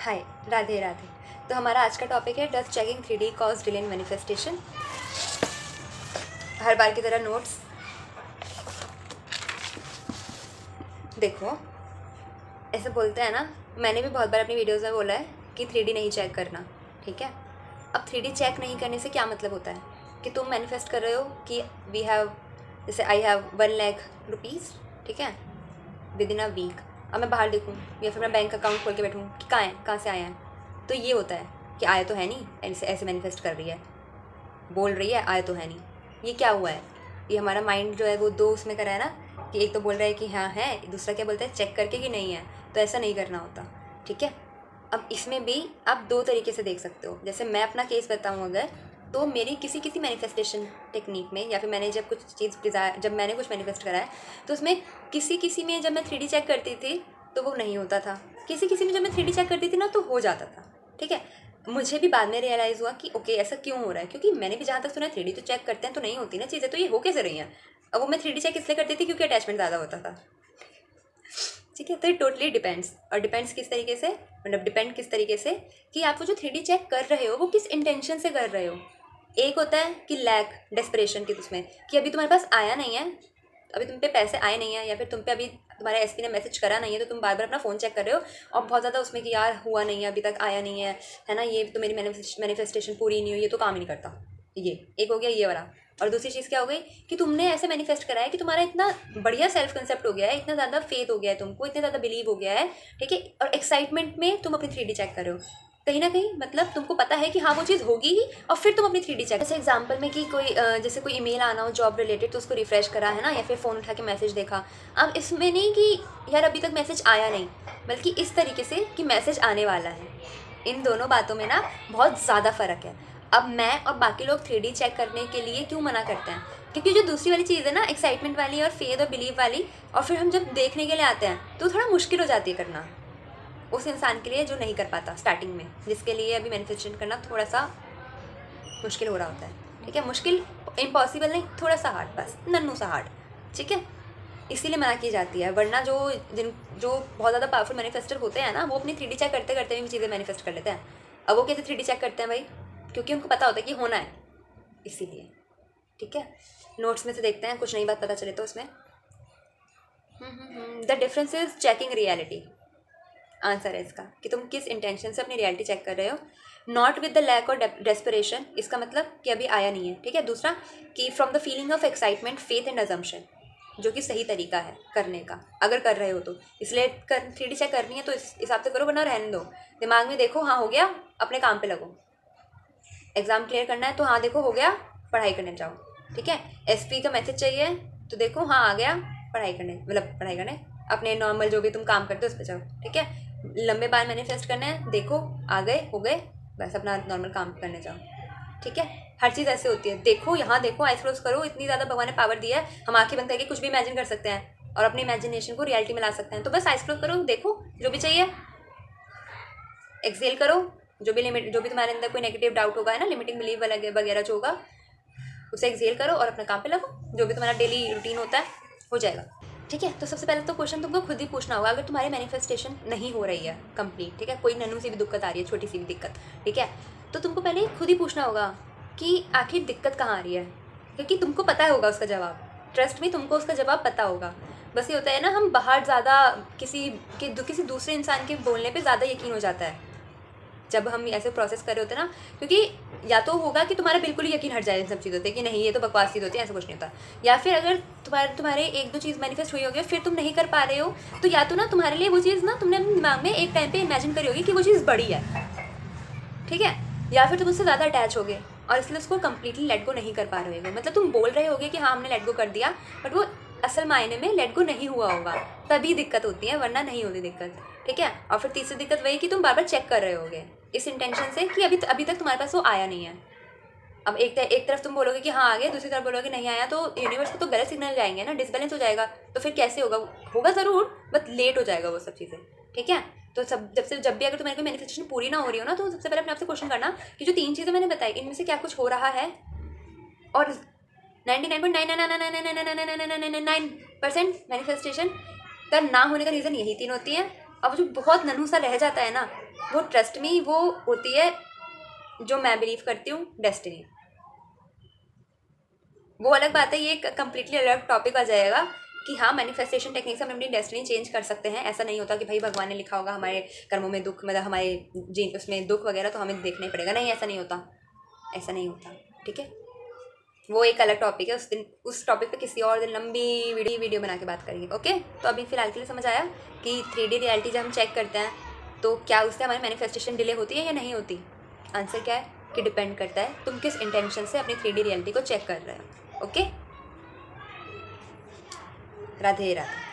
हाय, राधे राधे। तो हमारा आज का टॉपिक है does checking 3D cause delay in manifestation. हर बार की तरह नोट्स देखो। ऐसे बोलते हैं ना, मैंने भी बहुत बार अपनी वीडियोस में बोला है कि 3D नहीं चेक करना, ठीक है। अब 3D चेक नहीं करने से क्या मतलब होता है कि तुम मैनिफेस्ट कर रहे हो कि वी हैव, जैसे आई हैव 1 लाख रुपीज़, ठीक है, विद इन अ वीक। अब मैं बाहर देखूँ या फिर मैं बैंक अकाउंट खोल के बैठूँ कि कहाँ से आए हैं, तो ये होता है कि आए तो है नहीं, ऐसे ऐसे मैनिफेस्ट कर रही है, बोल रही है आए तो है नहीं। ये क्या हुआ है, ये हमारा माइंड जो है वो दो उसमें करा है ना, कि एक तो बोल रहा है कि हाँ है, दूसरा क्या बोलता है चेक करके कि नहीं है। तो ऐसा नहीं करना होता, ठीक है। अब इसमें भी आप दो तरीके से देख सकते हो। जैसे मैं अपना केस बताऊँ अगर, तो मेरी किसी किसी मैनिफेस्टेशन टेक्निक में, या फिर मैंने जब कुछ चीज़ डिज़ायर, जब मैंने कुछ मैनिफेस्ट करा है, तो उसमें किसी किसी में जब मैं 3D चेक करती थी तो वो नहीं होता था, किसी किसी में जब मैं 3D चेक करती थी ना तो हो जाता था, ठीक है। मुझे भी बाद में रियलाइज़ हुआ कि ओके ऐसा क्यों हो रहा है, क्योंकि मैंने भी जहाँ तक सुना है 3D तो चेक करते हैं तो नहीं होती ना चीज़ें, तो ये हो कैसे रही हैं। अब वो मैं 3D चेक इसलिए करती थी क्योंकि अटैचमेंट ज़्यादा होता था, ठीक है। तो ये टोटली डिपेंड्स, और डिपेंड्स किस तरीके से, मतलब डिपेंड किस तरीके से कि आप वो जो 3D चेक कर रहे हो वो किस इंटेंशन से कर रहे हो। एक होता है कि लैक डेस्परेशन की, उसमें कि अभी तुम्हारे पास आया नहीं है, अभी तुम पे पैसे आए नहीं है, या फिर तुम पे अभी तुम्हारे एसपी ने मैसेज करा नहीं है, तो तुम बार बार अपना फ़ोन चेक कर रहे हो और बहुत ज़्यादा उसमें कि यार हुआ नहीं है, अभी तक आया नहीं है ना, ये तो मेरी मैनिफेस्टेशन पूरी नहीं हुई, ये तो काम ही नहीं करता। ये एक हो गया ये वाला। और दूसरी चीज़ क्या हो गई कि तुमने ऐसे मैनिफेस्ट करा है कि तुम्हारा इतना बढ़िया सेल्फ कंसेप्ट हो गया है, इतना ज़्यादा फेथ हो गया है तुमको, इतना ज़्यादा बिलीव हो गया है, ठीक है, और एक्साइटमेंट में तुम अपनी 3D चेक कर रहे हो कहीं ना कहीं, मतलब तुमको पता है कि हाँ वो चीज़ होगी ही, और फिर तुम अपनी 3D चेक। जैसे एग्जांपल में कि कोई जैसे कोई ईमेल आना हो जॉब रिलेटेड, तो उसको रिफ्रेश करा है ना, या फिर फ़ोन उठा के मैसेज देखा। अब इसमें नहीं कि यार अभी तक मैसेज आया नहीं, बल्कि इस तरीके से कि मैसेज आने वाला है। इन दोनों बातों में ना बहुत ज़्यादा फ़र्क है। अब मैं और बाकी लोग 3D चेक करने के लिए क्यों मना करते हैं, क्योंकि जो दूसरी वाली चीज़ है ना, एक्साइटमेंट वाली और फेथ और बिलीव वाली, और फिर हम जब देखने के लिए आते हैं तो थोड़ा मुश्किल हो जाती है करना उस इंसान के लिए जो नहीं कर पाता स्टार्टिंग में, जिसके लिए अभी मैनिफेस्टेशन करना थोड़ा सा मुश्किल हो रहा होता है, ठीक है। मुश्किल इम्पॉसिबल नहीं, थोड़ा सा हार्ड, बस नन्नू सा हार्ड, ठीक है। इसीलिए मना की जाती है। वरना जो बहुत ज़्यादा पावरफुल मैनिफेस्टर होते हैं ना, वो अपनी 3D चेक करते करते भी चीज़ें मैनिफेस्ट कर लेते हैं। अब वो कैसे 3D चेक करते हैं भाई, क्योंकि उनको पता होता है कि होना है, इसीलिए, ठीक है। नोट्स में से देखते हैं कुछ नई बात पता चले तो उसमें the difference is checking reality. Answer है इसका कि तुम किस इंटेंशन से अपनी रियलिटी चेक कर रहे हो, नॉट विद द लैक और डेस्परेशन। इसका मतलब कि अभी आया नहीं है, ठीक है। दूसरा कि from the feeling of excitement, faith and assumption, जो कि सही तरीका है करने का अगर कर रहे हो तो। इसलिए 3D चेक करनी है तो इस हिसाब से करो, वरना रहने दो। दिमाग में देखो हाँ हो गया, अपने काम पे लगो। एग्ज़ाम क्लियर करना है तो हाँ देखो हो गया, पढ़ाई करने जाओ, ठीक है। एसपी का मैसेज चाहिए तो देखो हाँ आ गया, पढ़ाई करने अपने नॉर्मल जो भी तुम काम करते हो उस पर जाओ, ठीक है। लंबे बाल मैनिफेस्ट करने हैं, देखो आ गए हो गए, बस अपना नॉर्मल काम करने जाओ, ठीक है। हर चीज़ ऐसे होती है, देखो यहाँ देखो, आइस क्लोज करो, इतनी ज़्यादा भगवान ने पावर दिया है, हम आंखें बंद करके कुछ भी इमेजिन कर सकते हैं और अपने इमेजिनेशन को रियलिटी में ला सकते हैं। तो बस आइस क्लोज करो, देखो जो भी चाहिए, एक्सेल करो, जो भी तुम्हारे अंदर कोई नेगेटिव डाउट होगा है ना, लिमिटिंग बिलीव वगैरह जो होगा, उसे एक्सेल करो और अपने काम पे लगो। जो भी तुम्हारा डेली रूटीन होता है हो जाएगा, ठीक है। तो सबसे पहले तो क्वेश्चन तुमको खुद ही पूछना होगा, अगर तुम्हारी मैनिफेस्टेशन नहीं हो रही है कंप्लीट, ठीक है, कोई नन्नू सी भी दिक्कत आ रही है, छोटी सी भी दिक्कत, ठीक है, तो तुमको पहले खुद ही पूछना होगा कि आखिर दिक्कत कहाँ आ रही है, क्योंकि तुमको पता होगा उसका जवाब। ट्रस्ट में तुमको उसका जवाब पता होगा। बस ये होता है ना, हम बाहर ज़्यादा किसी दूसरे इंसान के बोलने पे ज़्यादा यकीन हो जाता है जब हम ऐसे प्रोसेस कर रहे होते हैं ना, क्योंकि या तो होगा कि तुम्हारा बिल्कुल ही यकीन हट जाए इन सब चीज़ों से कि नहीं ये तो बकवास चीज़ होती है, ऐसा कुछ नहीं होता। या फिर अगर तुम्हारे एक दो चीज़ मैनिफेस्ट हुई होगी फिर तुम नहीं कर पा रहे हो, तो या तो ना तुम्हारे लिए वो चीज़ ना तुमने अपने दिमाग में एक टाइम पे इमेजिन करी होगी कि वो चीज़ बड़ी है, ठीक है, या फिर तुम उससे ज़्यादा अटैच होगे और इसलिए उसको कम्प्लीटली लेट गो नहीं कर पा रहे हो। मतलब तुम बोल रहे होगे कि हाँ हमने लेट गो कर दिया, बट वो असल मायने में लेट गो नहीं हुआ होगा, तभी दिक्कत होती है, वरना नहीं होती दिक्कत, ठीक है। और फिर तीसरी दिक्कत वही कि तुम बार बार चेक कर रहे होगे इस इंटेंशन से कि अभी तक तुम्हारे पास वो आया नहीं है। अब एक तरफ तुम बोलोगे कि हाँ आ गया, दूसरी तरफ बोलोगे नहीं आया, तो यूनिवर्स को तो गलत सिग्नल जाएंगे ना, डिसबैलेंस हो जाएगा। तो फिर कैसे होगा, होगा ज़रूर बट लेट हो जाएगा वो सब चीज़ें, ठीक है। तो जब भी अगर तुम्हारी कोई मैनिफेस्टेशन पूरी ना हो रही हो ना, तो सबसे पहले अपने आप से क्वेश्चन करना कि जो 3 चीज़ें मैंने बताई इनमें से क्या कुछ हो रहा है। और 99.999999999% मैनिफेस्टेशन का ना होने का रीज़न यही 3 होती है। अब जो बहुत नन्हू सा रह जाता है ना, वो ट्रस्ट मी वो होती है जो मैं बिलीव करती हूँ डेस्टिनी। वो अलग बात है, ये कम्प्लीटली अलग टॉपिक आ जाएगा कि हाँ मैनिफेस्टेशन टेक्निक से हम अपनी डेस्टिनी चेंज कर सकते हैं। ऐसा नहीं होता कि भाई भगवान ने लिखा होगा हमारे कर्मों में दुख, मतलब हमारे जी उसमें दुख वगैरह तो हमें देखना ही पड़ेगा, नहीं ऐसा नहीं होता, ऐसा नहीं होता। ठीक है, वो एक अलग टॉपिक है, उस दिन उस टॉपिक पे किसी और दिन लंबी वीडियो बना के बात करेंगे। ओके, तो अभी फिलहाल के लिए समझ आया कि 3D रियलिटी जब हम चेक करते हैं तो क्या उससे हमारी मैनिफेस्टेशन डिले होती है या नहीं होती? आंसर क्या है कि डिपेंड करता है तुम किस इंटेंशन से अपनी 3D रियलिटी को चेक कर रहे हो। ओके, राधे राधे।